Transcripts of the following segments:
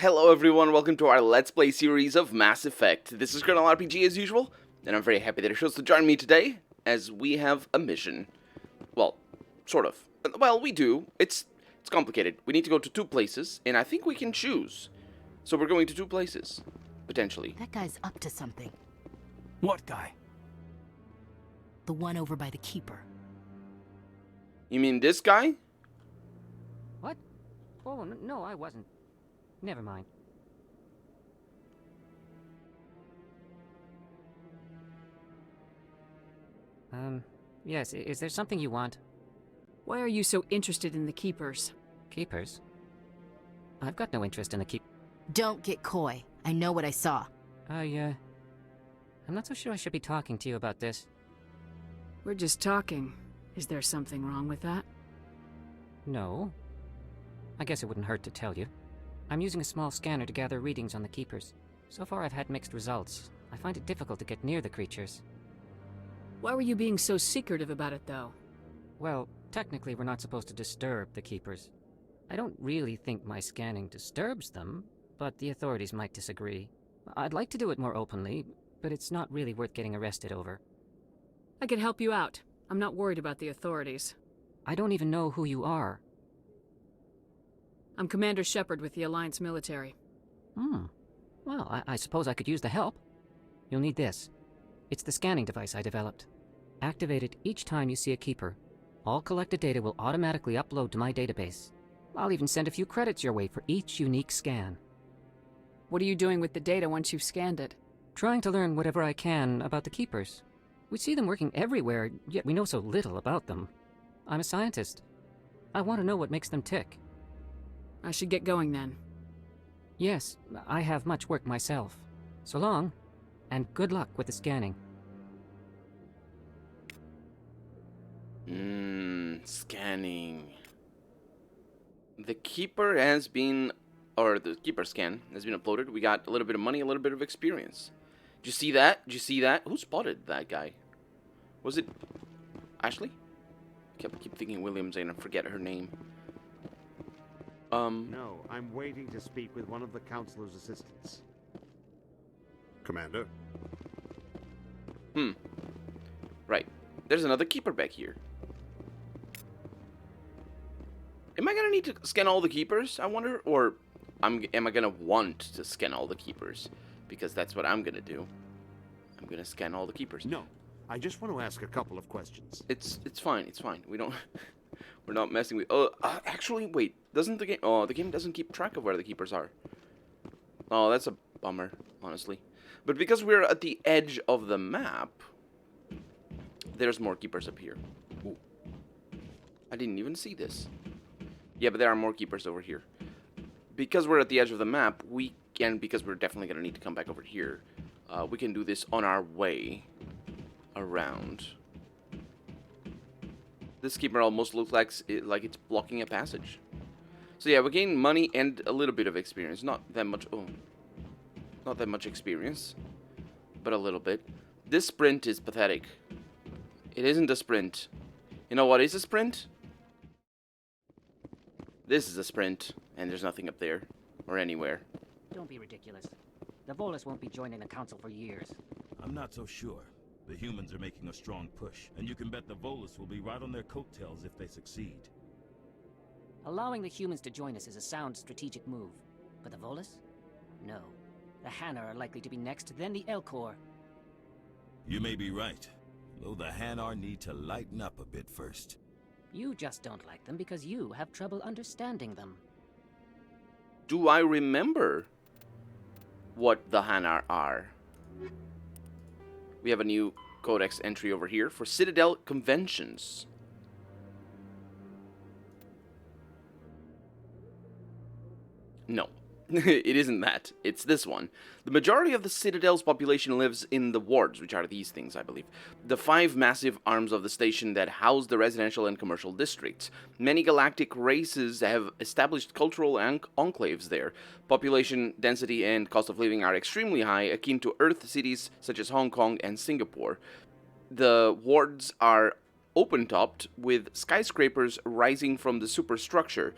Hello everyone, welcome to our Let's Play series of Mass Effect. This is Colonel RPG as usual, and I'm very happy that you're chose to join me today, as we have a mission. Well, sort of. Well, we do. It's complicated. We need to go to two places, and I think we can choose. So we're going to two places, potentially. That guy's up to something. What guy? The one over by the Keeper. You mean this guy? What? Oh, no, I wasn't. Never mind. Yes, is there something you want? Why are you so interested in the Keepers? Keepers? I've got no interest in the Don't get coy. I know what I saw. I'm not so sure I should be talking to you about this. We're just talking. Is there something wrong with that? No. I guess it wouldn't hurt to tell you. I'm using a small scanner to gather readings on the Keepers. So far I've had mixed results. I find it difficult to get near the creatures. Why were you being so secretive about it, though? Well, technically we're not supposed to disturb the Keepers. I don't really think my scanning disturbs them, but the authorities might disagree. I'd like to do it more openly, but it's not really worth getting arrested over. I can help you out. I'm not worried about the authorities. I don't even know who you are. I'm Commander Shepard with the Alliance military. Well, I suppose I could use the help. You'll need this. It's the scanning device I developed. Activate it each time you see a Keeper. All collected data will automatically upload to my database. I'll even send a few credits your way for each unique scan. What are you doing with the data once you've scanned it? Trying to learn whatever I can about the Keepers. We see them working everywhere, yet we know so little about them. I'm a scientist. I want to know what makes them tick. I should get going then. Yes, I have much work myself. So long, and good luck with the scanning. Scanning. The Keeper has been, or the Keeper scan has been uploaded. We got a little bit of money, a little bit of experience. Did you see that? Did you see that? Who spotted that guy? Was it Ashley? I keep thinking Williams and I forget her name. No, I'm waiting to speak with one of the Counselor's assistants. Commander? Right. There's another Keeper back here. Am I gonna need to scan all the Keepers, I wonder? Or am I gonna want to scan all the Keepers? Because that's what I'm gonna do. I'm gonna scan all the Keepers. No, I just want to ask a couple of questions. It's fine, it's fine. We don't... We're not messing with... actually, wait. Doesn't the game... Oh, the game doesn't keep track of where the Keepers are. Oh, that's a bummer, honestly. But because we're at the edge of the map, there's more Keepers up here. Ooh. I didn't even see this. Yeah, but there are more Keepers over here. Because we're at the edge of the map, we can... Because we're definitely going to need to come back over here. We can do this on our way around. This Keeper almost looks like it's blocking a passage. So yeah, we gain money and a little bit of experience. Not that much. Oh, not that much experience, but a little bit. This sprint is pathetic. It isn't a sprint. You know what is a sprint? This is a sprint, and there's nothing up there or anywhere. Don't be ridiculous. The Volus won't be joining the Council for years. I'm not so sure. The humans are making a strong push, and you can bet the Volus will be right on their coattails if they succeed. Allowing the humans to join us is a sound strategic move. But the Volus? No. The Hanar are likely to be next, then the Elcor. You may be right, though the Hanar need to lighten up a bit first. You just don't like them because you have trouble understanding them. Do I remember what the Hanar are? We have a new codex entry over here for Citadel conventions. No, it isn't that. It's this one. The majority of the Citadel's population lives in the wards, which are these things, I believe. The 5 massive arms of the station that house the residential and commercial districts. Many galactic races have established cultural enclaves there. Population density and cost of living are extremely high, akin to Earth cities such as Hong Kong and Singapore. The wards are open-topped, with skyscrapers rising from the superstructure.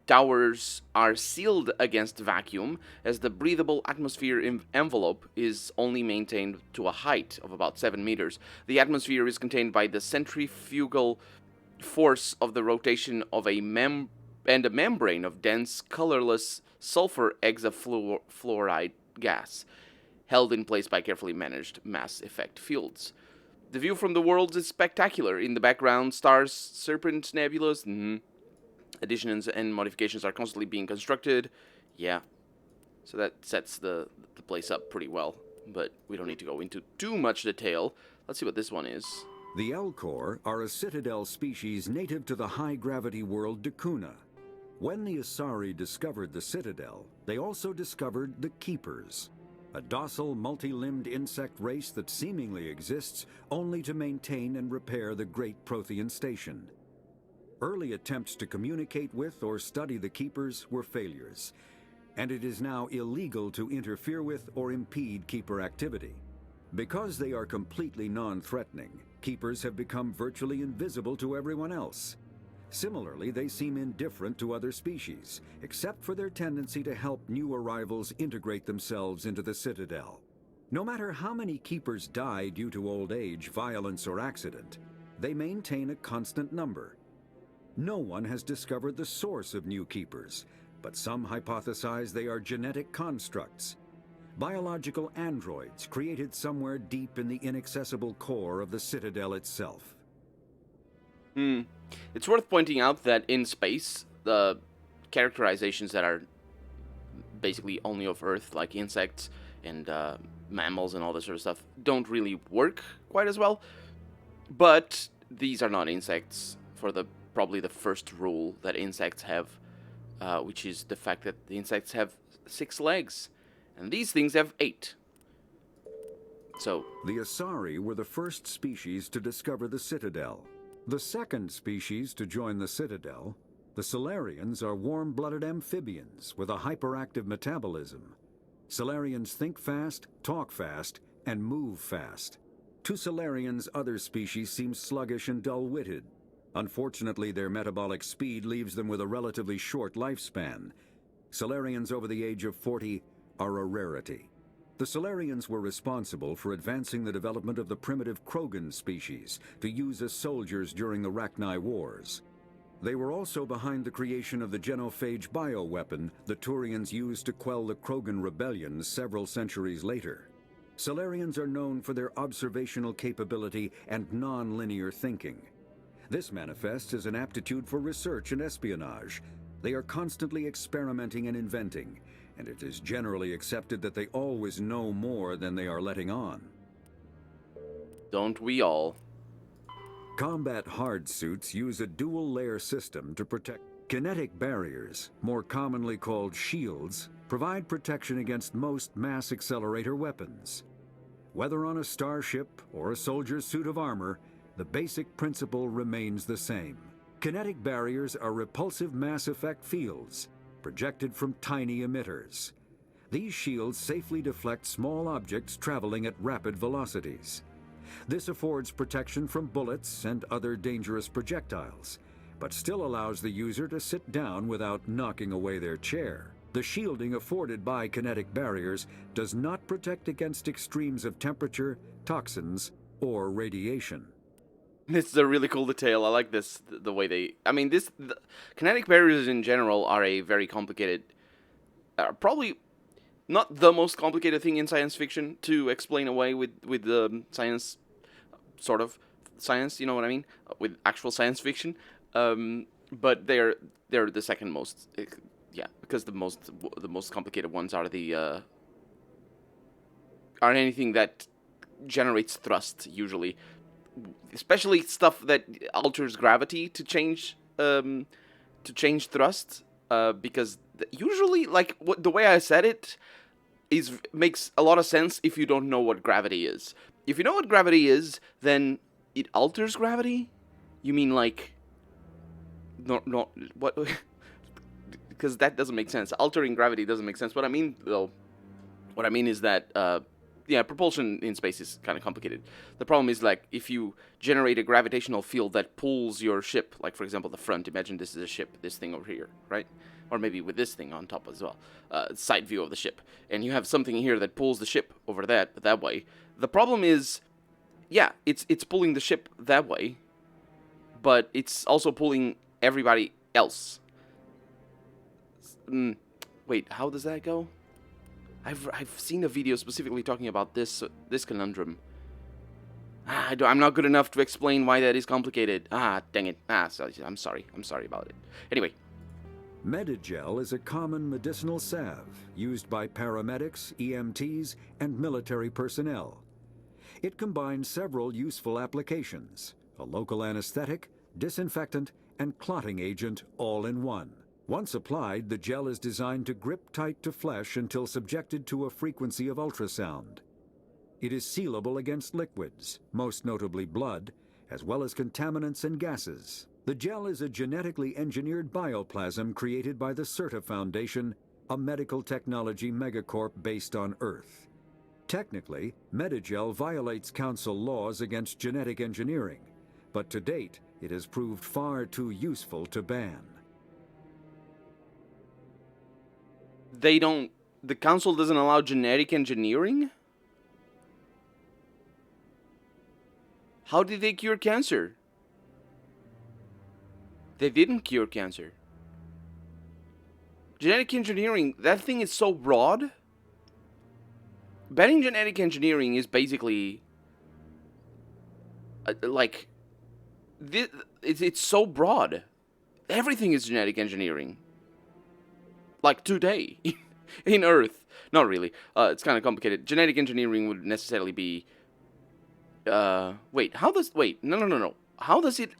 towers are sealed against vacuum, as the breathable atmosphere envelope is only maintained to a height of about 7 meters. The atmosphere is contained by the centrifugal force of the rotation of a membrane of dense, colorless sulfur hexafluoride gas, held in place by carefully managed mass effect fields. The view from the worlds is spectacular. In the background, stars, serpent nebulas. Additions and modifications are constantly being constructed. Yeah. So that sets the place up pretty well. But we don't need to go into too much detail. Let's see what this one is. The Elcor are a Citadel species native to the high-gravity world Dakuna. When the Asari discovered the Citadel, they also discovered the Keepers, a docile, multi-limbed insect race that seemingly exists only to maintain and repair the Great Prothean Station. Early attempts to communicate with or study the Keepers were failures, and it is now illegal to interfere with or impede Keeper activity. Because they are completely non-threatening, Keepers have become virtually invisible to everyone else. Similarly, they seem indifferent to other species, except for their tendency to help new arrivals integrate themselves into the Citadel. No matter how many Keepers die due to old age, violence, or accident, they maintain a constant number. No one has discovered the source of new Keepers, but some hypothesize they are genetic constructs, biological androids created somewhere deep in the inaccessible core of the Citadel itself. It's worth pointing out that in space, the characterizations that are basically only of Earth, like insects and mammals and all this sort of stuff, don't really work quite as well. But these are not insects for probably the first rule that insects have, which is the fact that the insects have 6 legs, and these things have 8. So the Asari were the first species to discover the Citadel. The second species to join the Citadel, the Solarians, are warm-blooded amphibians with a hyperactive metabolism. Solarians think fast, talk fast, and move fast. To Solarians, other species seem sluggish and dull-witted. Unfortunately, their metabolic speed leaves them with a relatively short lifespan. Solarians over the age of 40 are a rarity. The Solarians were responsible for advancing the development of the primitive Krogan species to use as soldiers during the Rachni Wars. They were also behind the creation of the genophage bioweapon the Turians used to quell the Krogan rebellions several centuries later. Solarians are known for their observational capability and non-linear thinking. This manifests as an aptitude for research and espionage. They are constantly experimenting and inventing, and it is generally accepted that they always know more than they are letting on. don't we all? Combat hard suits use a dual-layer system to protect. Kinetic barriers, more commonly called shields, provide protection against most mass accelerator weapons. Whether on a starship or a soldier's suit of armor, the basic principle remains the same. Kinetic barriers are repulsive mass effect fields, projected from tiny emitters. These shields safely deflect small objects traveling at rapid velocities. This affords protection from bullets and other dangerous projectiles, but still allows the user to sit down without knocking away their chair. The shielding afforded by kinetic barriers does not protect against extremes of temperature, toxins, or radiation. This is a really cool detail. I like this, the way they... I mean, kinetic barriers in general are a very complicated... probably not the most complicated thing in science fiction to explain away with science, sort of science, you know what I mean? With actual science fiction. But they're the second most... yeah, because the most complicated ones are are anything that generates thrust, usually. Especially stuff that alters gravity to change thrust, because usually, like the way I said it, makes a lot of sense if you don't know what gravity is. If you know what gravity is, then it alters gravity. You mean like, no, what? Because that doesn't make sense. Altering gravity doesn't make sense. What I mean is that. Yeah, propulsion in space is kind of complicated. The problem is, like, if you generate a gravitational field that pulls your ship, like, for example, the front, imagine this is a ship, this thing over here, right? or maybe with this thing on top as well, side view of the ship, and you have something here that pulls the ship over that way. The problem is, yeah, it's pulling the ship that way, but it's also pulling everybody else. Wait, how does that go? I've seen a video specifically talking about this conundrum. I'm not good enough to explain why that is complicated. Dang it. I'm sorry about it. Anyway. Medigel is a common medicinal salve used by paramedics, EMTs, and military personnel. It combines several useful applications: a local anesthetic, disinfectant, and clotting agent all in one. Once applied, the gel is designed to grip tight to flesh until subjected to a frequency of ultrasound. It is sealable against liquids, most notably blood, as well as contaminants and gases. The gel is a genetically engineered bioplasm created by the CERTA Foundation, a medical technology megacorp based on Earth. Technically, Medigel violates Council laws against genetic engineering, but to date, it has proved far too useful to ban. The Council doesn't allow genetic engineering? How did they cure cancer? They didn't cure cancer. Genetic engineering, that thing is so broad. Banning genetic engineering is basically like it's so broad. Everything is genetic engineering. Like today in Earth. Not really. It's kind of complicated. Genetic engineering would necessarily be wait, no. How does it...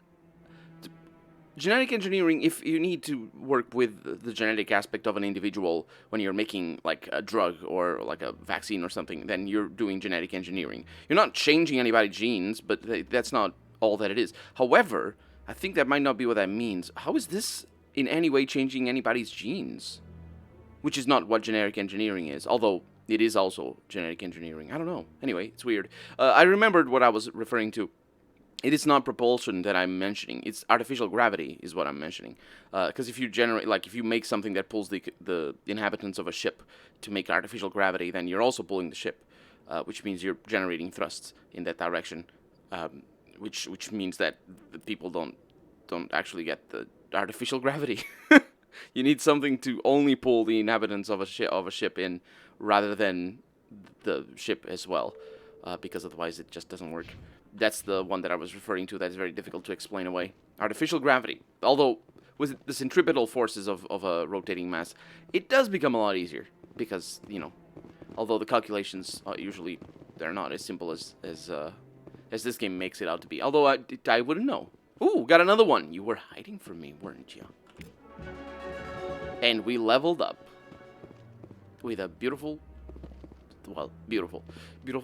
Genetic engineering, if you need to work with the genetic aspect of an individual when you're making, like, a drug or, like, a vaccine or something, then you're doing genetic engineering. You're not changing anybody's genes, but that's not all that it is. However, I think that might not be what that means. How is this in any way changing anybody's genes? Which is not what genetic engineering is, although it is also genetic engineering. I don't know. Anyway, it's weird. I remembered what I was referring to. It is not propulsion that I'm mentioning. It's artificial gravity is what I'm mentioning. Because if you generate, like, if you make something that pulls the inhabitants of a ship to make artificial gravity, then you're also pulling the ship, which means you're generating thrusts in that direction, which means that the people don't actually get the artificial gravity. You need something to only pull the inhabitants of a ship in, rather than the ship as well, because otherwise it just doesn't work. That's the one that I was referring to. That's very difficult to explain away. Artificial gravity. Although, with the centripetal forces of a rotating mass, it does become a lot easier. Because, you know, although the calculations usually, they're not as simple as this game makes it out to be. Although I wouldn't know. Ooh, got another one. You were hiding from me, weren't you? And we leveled up. With a beautiful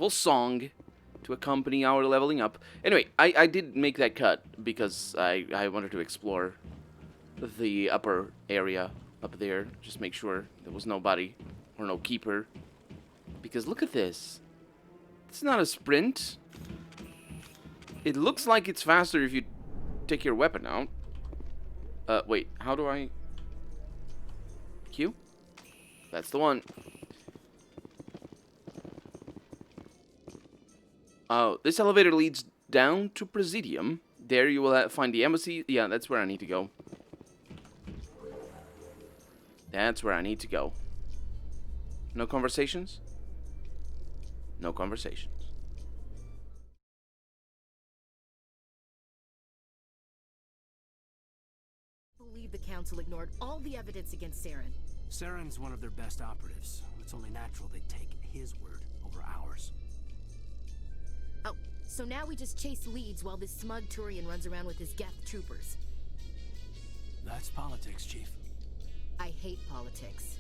song to accompany our leveling up. Anyway, I did make that cut because I wanted to explore the upper area up there. Just make sure there was nobody or no keeper. Because look at this. It's not a sprint. It looks like it's faster if you take your weapon out. Wait, how do I... Q? That's the one. This elevator leads down to Presidium. There you will find the embassy. Yeah, that's where I need to go. That's where I need to go. No conversations? No conversations. I believe the Council ignored all the evidence against Saren. Saren's one of their best operatives. It's only natural they'd take his word over ours. Oh, so now we just chase leads while this smug Turian runs around with his Geth troopers. That's politics, Chief. I hate politics.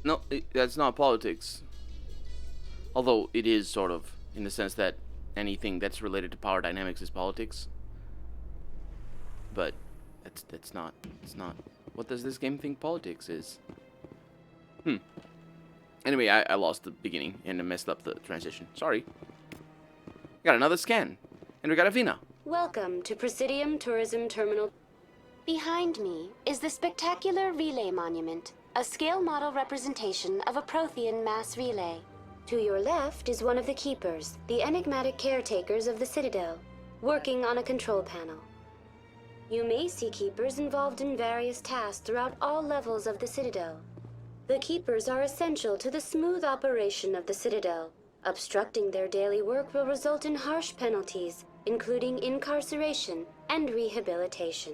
No, that's not politics. Although it is sort of, in the sense that anything that's related to power dynamics is politics. But it's not. What does this game think politics is? Anyway, I lost the beginning and I messed up the transition. Sorry. Got another scan. And we got a Vina. Welcome to Presidium Tourism Terminal. Behind me is the spectacular relay monument, a scale model representation of a Prothean mass relay. To your left is one of the Keepers, the enigmatic caretakers of the Citadel, working on a control panel. You may see Keepers involved in various tasks throughout all levels of the Citadel. The Keepers are essential to the smooth operation of the Citadel. Obstructing their daily work will result in harsh penalties, including incarceration and rehabilitation.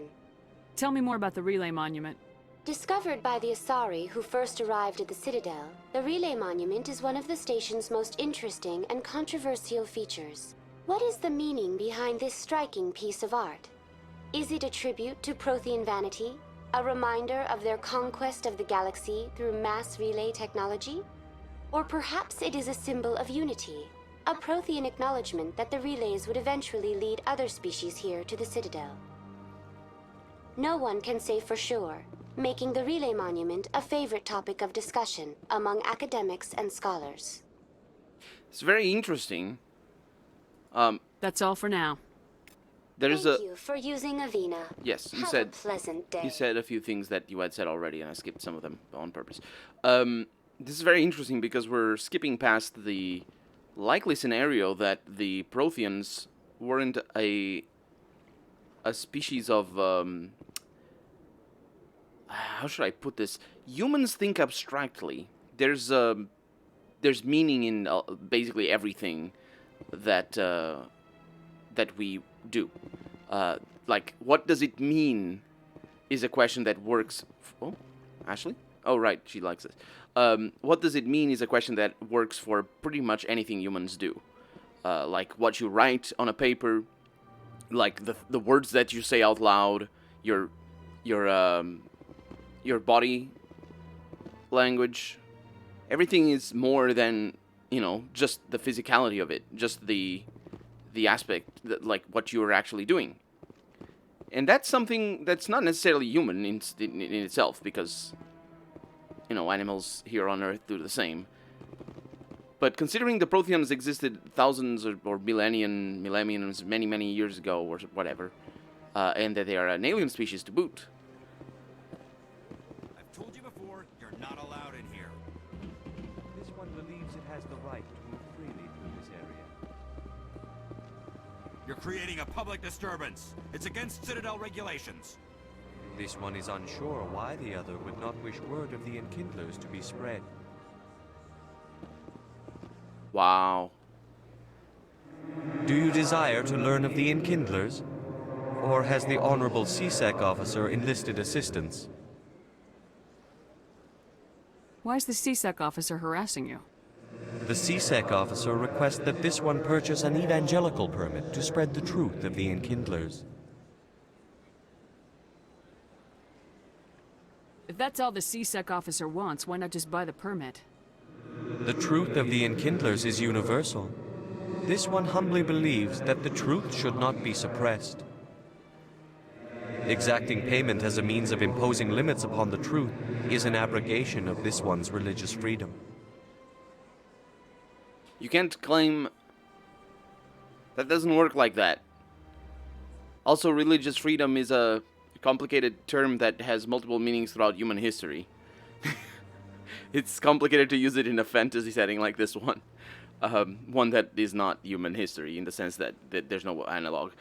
Tell me more about the relay monument. Discovered by the Asari who first arrived at the Citadel, the relay monument is one of the station's most interesting and controversial features. What is the meaning behind this striking piece of art? Is it a tribute to Prothean vanity? A reminder of their conquest of the galaxy through mass relay technology? Or perhaps it is a symbol of unity, a Prothean acknowledgement that the relays would eventually lead other species here to the Citadel. No one can say for sure, making the relay monument a favorite topic of discussion among academics and scholars. It's very interesting. That's all for now. There's Thank you for using Avina. Yes, you Have said a pleasant day. you said a few things that you had said already, and I skipped some of them on purpose. This is very interesting because we're skipping past the likely scenario that the Protheans weren't a species of how should I put this? Humans think abstractly. There's meaning in basically everything that that we do. Like, what does it mean is a question that works... Oh, Ashley? Oh, right, she likes this. What does it mean is a question that works for pretty much anything humans do. Like, what you write on a paper, like the words that you say out loud, your body language. Everything is more than, you know, just the physicality of it, just the aspect, that, like, what you're actually doing. And that's something that's not necessarily human in itself, because, you know, animals here on Earth do the same. But considering the Protheans existed thousands or millenniums, many years ago, or whatever, and that they are an alien species to boot. I've told you before, you're not allowed in here. This one believes it has the right to move freely through this area. You're creating a public disturbance. It's against Citadel regulations. This one is unsure why the other would not wish word of the Enkindlers to be spread. Wow. Do you desire to learn of the Enkindlers? Or has the Honorable CSEC officer enlisted assistance? Why is the CSEC officer harassing you? The CSEC officer requests that this one purchase an evangelical permit to spread the truth of the Enkindlers. If that's all the CSEC officer wants, why not just buy the permit? The truth of the Enkindlers is universal. This one humbly believes that the truth should not be suppressed. Exacting payment as a means of imposing limits upon the truth is an abrogation of this one's religious freedom. You can't claim... That doesn't work like that. Also, religious freedom is a complicated term that has multiple meanings throughout human history. It's complicated to use it in a fantasy setting like this one. One that is not human history, in the sense that there's no analog.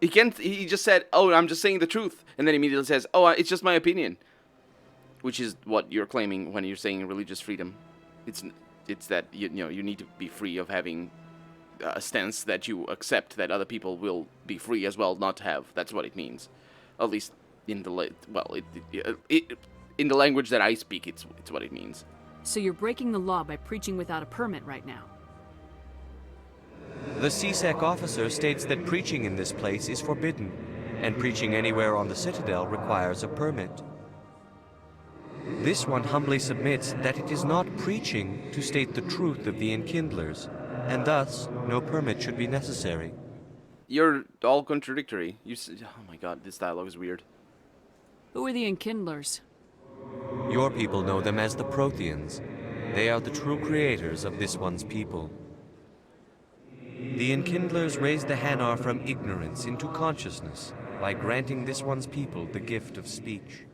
He just said, oh, I'm just saying the truth. And then immediately says, oh, it's just my opinion. Which is what you're claiming when you're saying religious freedom. It's that, you know, you need to be free of having a stance that you accept that other people will be free as well not to have. That's what it means. At least in the in the language that I speak, it's what it means. So you're breaking the law by preaching without a permit right now? The CSEC officer states that preaching in this place is forbidden, and preaching anywhere on the Citadel requires a permit. This one humbly submits that it is not preaching to state the truth of the Enkindlers, and thus no permit should be necessary. You're all contradictory. Oh my god, this dialogue is weird. Who are the Enkindlers? Your people know them as the Protheans. They are the true creators of this one's people. The Enkindlers raised the Hanar from ignorance into consciousness by granting this one's people the gift of speech.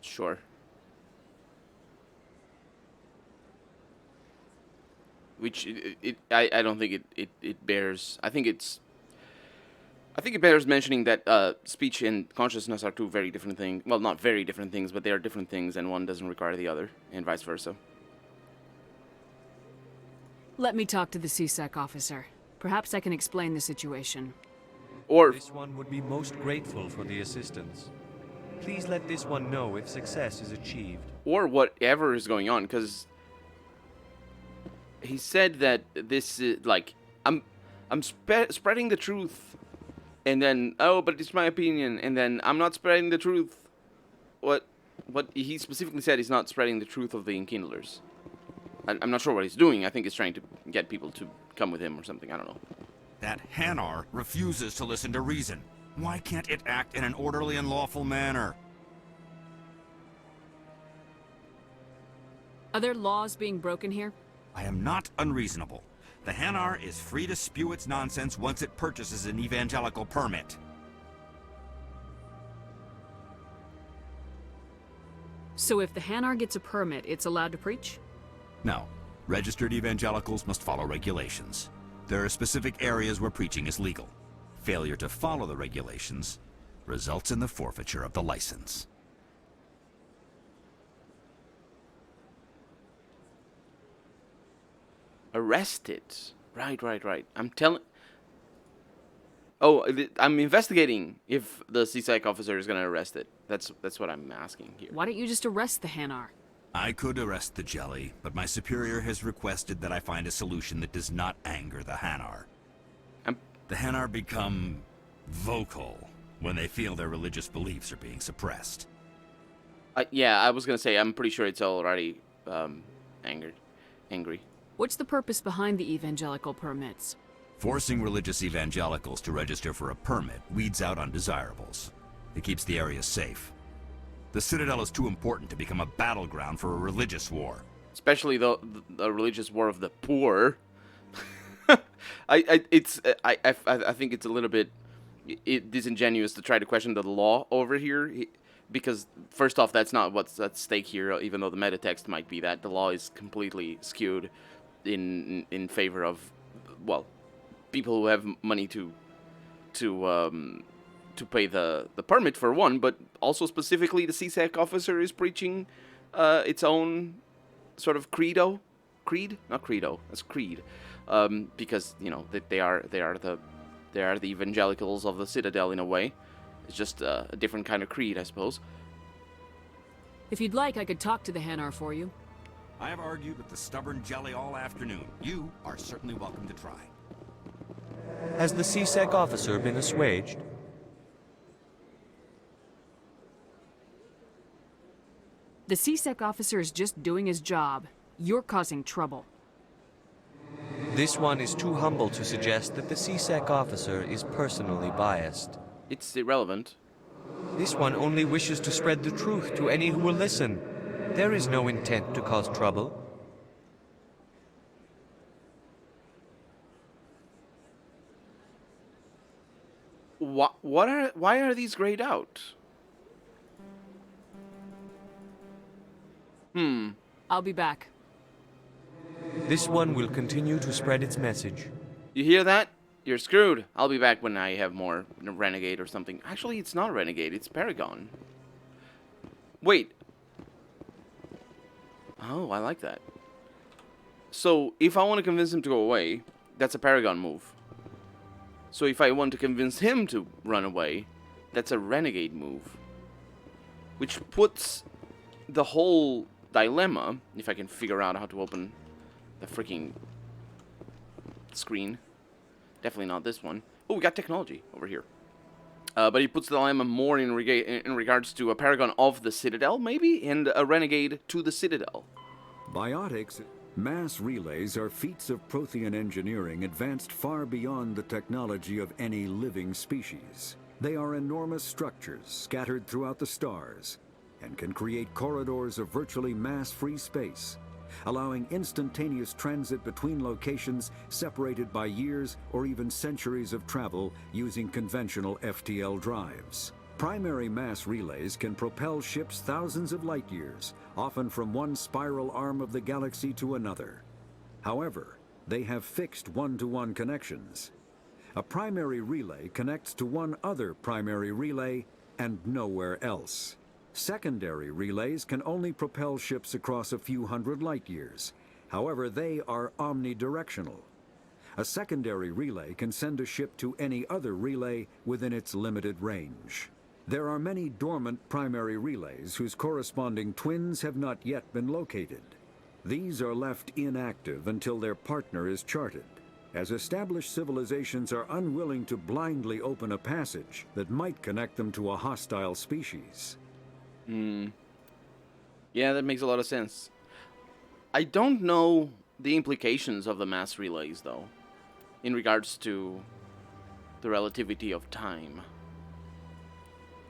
Sure. Which I don't think it bears. I think it bears mentioning that speech and consciousness are two very different things. Well, not very different things, but they are different things, and one doesn't require the other, and vice versa. Let me talk to the CSEC officer. Perhaps I can explain the situation. Or this one would be most grateful for the assistance. Please let this one know if success is achieved. Or whatever is going on, because he said that this is like I'm spreading the truth, and then but it's my opinion, and then I'm not spreading the truth. What he specifically said is not spreading the truth of the Enkindlers. I'm not sure what he's doing. I think he's trying to get people to come with him or something. I don't know. That Hanar refuses to listen to reason. Why can't it act in an orderly and lawful manner? Are there laws being broken here? I am not unreasonable. The Hanar is free to spew its nonsense once it purchases an evangelical permit. So if the Hanar gets a permit, it's allowed to preach? No. Registered evangelicals must follow regulations. There are specific areas where preaching is legal. Failure to follow the regulations results in the forfeiture of the license. Arrested. Right. I'm telling... Oh, I'm investigating if the CSEC officer is going to arrest it. That's what I'm asking here. Why don't you just arrest the Hanar? I could arrest the jelly, but my superior has requested that I find a solution that does not anger the Hanar. The Hanar become vocal when they feel their religious beliefs are being suppressed. Yeah, I was going to say, I'm pretty sure it's already angry. What's the purpose behind the evangelical permits? Forcing religious evangelicals to register for a permit weeds out undesirables. It keeps the area safe. The Citadel is too important to become a battleground for a religious war. Especially the religious war of the poor. I think it's a little bit disingenuous to try to question the law over here, because first off, that's not what's at stake here. Even though the meta text might be that, the law is completely skewed in favor of, well, people who have money to pay the permit for one, but also specifically the CSEC officer is preaching its own sort of credo, not credo, that's creed, because you know they are the evangelicals of the Citadel in a way. It's just a different kind of creed, I suppose. If you'd like, I could talk to the Hanar for you. I have argued with the stubborn jelly all afternoon. You are certainly welcome to try. Has the CSEC officer been assuaged? The CSEC officer is just doing his job. You're causing trouble. This one is too humble to suggest that the CSEC officer is personally biased. It's irrelevant. This one only wishes to spread the truth to any who will listen. There is no intent to cause trouble. Why are these grayed out? I'll be back. This one will continue to spread its message. You hear that? You're screwed. I'll be back when I have more Renegade or something. Actually, it's not Renegade, it's Paragon. Wait. Oh, I like that. So, if I want to convince him to go away, that's a Paragon move. So if I want to convince him to run away, that's a Renegade move. Which puts the whole dilemma, if I can figure out how to open the freaking screen. Definitely not this one. Oh, we got technology over here. But he puts the dilemma more in regards to a Paragon of the Citadel, maybe, and a Renegade to the Citadel. Biotics, mass relays are feats of Prothean engineering advanced far beyond the technology of any living species. They are enormous structures scattered throughout the stars and can create corridors of virtually mass-free space, allowing instantaneous transit between locations separated by years or even centuries of travel using conventional FTL drives. Primary mass relays can propel ships thousands of light years, often from one spiral arm of the galaxy to another. However, they have fixed one-to-one connections. A primary relay connects to one other primary relay and nowhere else. Secondary relays can only propel ships across a few hundred light years. However, they are omnidirectional. A secondary relay can send a ship to any other relay within its limited range. There are many dormant primary relays whose corresponding twins have not yet been located. These are left inactive until their partner is charted, as established civilizations are unwilling to blindly open a passage that might connect them to a hostile species. Yeah, that makes a lot of sense. I don't know the implications of the mass relays, though, in regards to the relativity of time.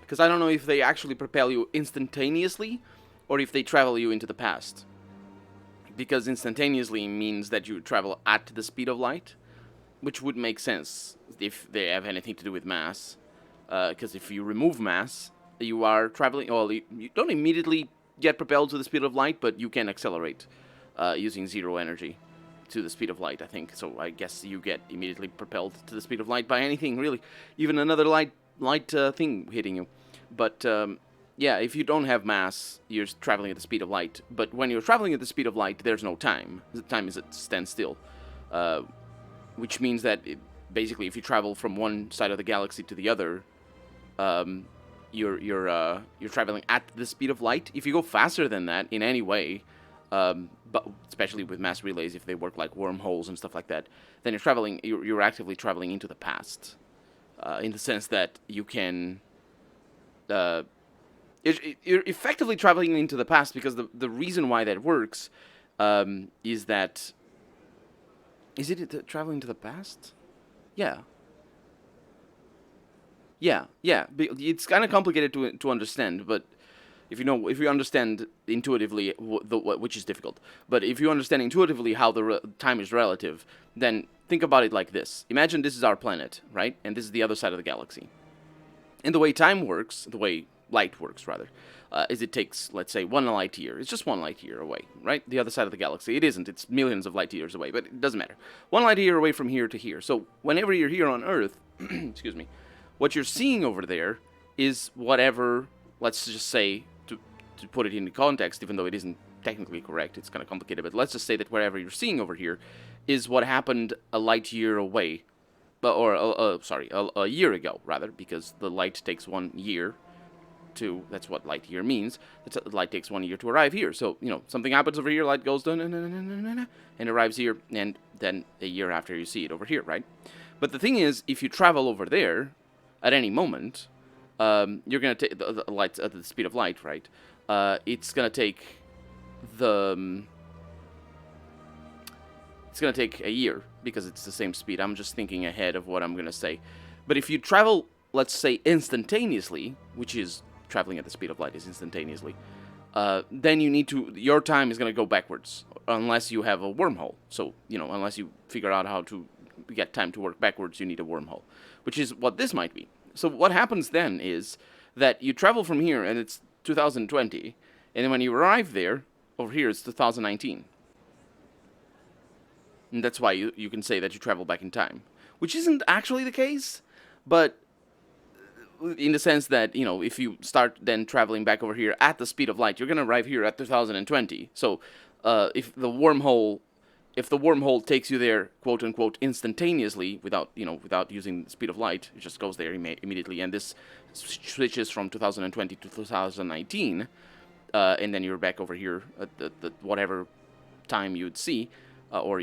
Because I don't know if they actually propel you instantaneously, or if they travel you into the past. Because instantaneously means that you travel at the speed of light, which would make sense if they have anything to do with mass. Because if you remove mass, you are traveling, well, you don't immediately get propelled to the speed of light, but you can accelerate using zero energy to the speed of light, I think. So I guess you get immediately propelled to the speed of light by anything, really. Even another light thing hitting you. But yeah, if you don't have mass, you're traveling at the speed of light. But when you're traveling at the speed of light, there's no time. The time is at standstill. Which means that, basically, if you travel from one side of the galaxy to the other, you're traveling at the speed of light. If you go faster than that in any way, but especially with mass relays, if they work like wormholes and stuff like that, then you're actively traveling into the past, in the sense that you can, you're effectively traveling into the past, because the reason why that works, is that, is it traveling to the past? Yeah. Yeah. It's kind of complicated to understand, but if you understand intuitively, which is difficult, but if you understand intuitively how the time is relative, then think about it like this. Imagine this is our planet, right? And this is the other side of the galaxy. And the way time works, the way light works, rather, is it takes, let's say, 1 light year. It's just 1 light year away, right? The other side of the galaxy. It isn't. It's millions of light years away, but it doesn't matter. 1 light year away from here to here. So whenever you're here on Earth, excuse me, what you're seeing over there is whatever, let's just say, to put it into context, even though it isn't technically correct, it's kind of complicated, but let's just say that whatever you're seeing over here is what happened a light year away, or, a year ago, rather, because the light takes 1 year to, that's what light year means, light takes 1 year to arrive here, so, something happens over here, light goes, and arrives here, and then a year after you see it over here, right? But the thing is, if you travel over there, at any moment, you're going to take the light at the speed of light, right? It's going to take it's going to take a year, because it's the same speed. I'm just thinking ahead of what I'm going to say. But if you travel, let's say, instantaneously, which is traveling at the speed of light is instantaneously, then your time is going to go backwards, unless you have a wormhole. So, unless you figure out how to get time to work backwards, you need a wormhole, which is what this might be. So what happens then is that you travel from here, and it's 2020, and then when you arrive there, over here, it's 2019. And that's why you can say that you travel back in time, which isn't actually the case, but in the sense that, if you start then traveling back over here at the speed of light, you're going to arrive here at 2020. So if the wormhole takes you there, quote unquote, instantaneously, without using the speed of light, it just goes there immediately, and this switches from 2020 to 2019, and then you're back over here at the whatever time you'd see, or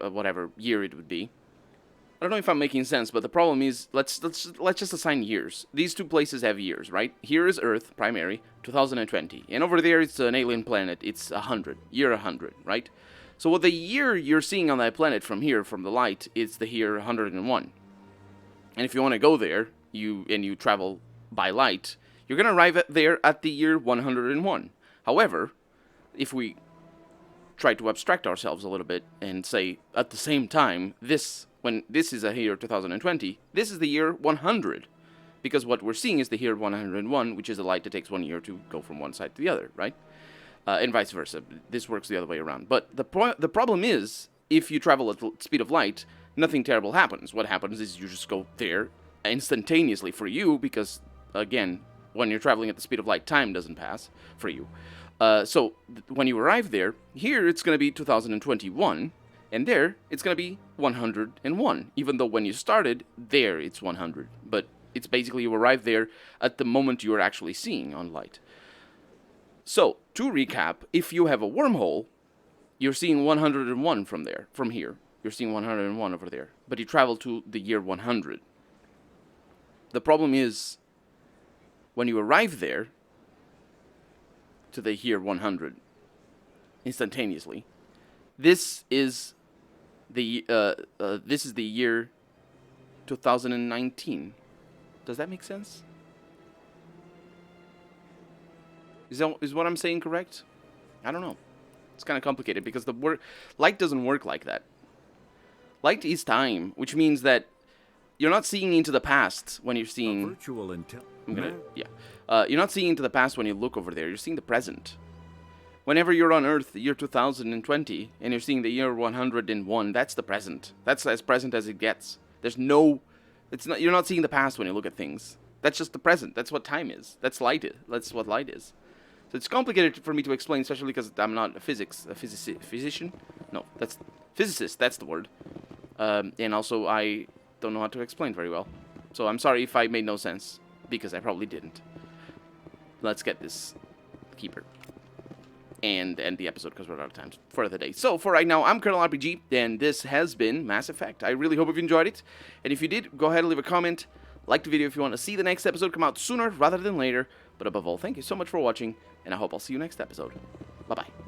whatever year it would be. I don't know if I'm making sense, but the problem is, let's just assign years. These two places have years, right? Here is Earth, primary, 2020, and over there it's an alien planet. It's 100, year 100, right? So what the year you're seeing on that planet from here, from the light, is the year 101. And if you want to go there, you travel by light, you're going to arrive there at the year 101. However, if we try to abstract ourselves a little bit and say, at the same time, when this is a year 2020, this is the year 100. Because what we're seeing is the year 101, which is a light that takes 1 year to go from one side to the other, right? And vice versa. This works the other way around. But the problem is, if you travel at the speed of light, nothing terrible happens. What happens is you just go there instantaneously for you, because, again, when you're traveling at the speed of light, time doesn't pass for you. So when you arrive there, here it's going to be 2021, and there it's going to be 101, even though when you started, there it's 100. But it's basically you arrive there at the moment you are actually seeing on light. So, to recap, if you have a wormhole, you're seeing 101 from here. You're seeing 101 over there. But you travel to the year 100. The problem is, when you arrive there, to the year 100, instantaneously, this is the year 2019. Does that make sense? Is what I'm saying correct? I don't know. It's kind of complicated because light doesn't work like that. Light is time, which means that you're not seeing into the past when you're seeing. You're not seeing into the past when you look over there. You're seeing the present. Whenever you're on Earth, the year 2020, and you're seeing the year 101, that's the present. That's as present as it gets. There's no. It's not. You're not seeing the past when you look at things. That's just the present. That's what time is. That's light. That's what light is. So it's complicated for me to explain, especially because I'm not a physician. No, that's physicist. That's the word. And also, I don't know how to explain very well. So I'm sorry if I made no sense, because I probably didn't. Let's get this keeper and end the episode because we're out of time for the day. So for right now, I'm Colonel RPG, and this has been Mass Effect. I really hope you've enjoyed it. And if you did, go ahead and leave a comment. Like the video if you want to see the next episode come out sooner rather than later. But above all, thank you so much for watching, and I hope I'll see you next episode. Bye-bye.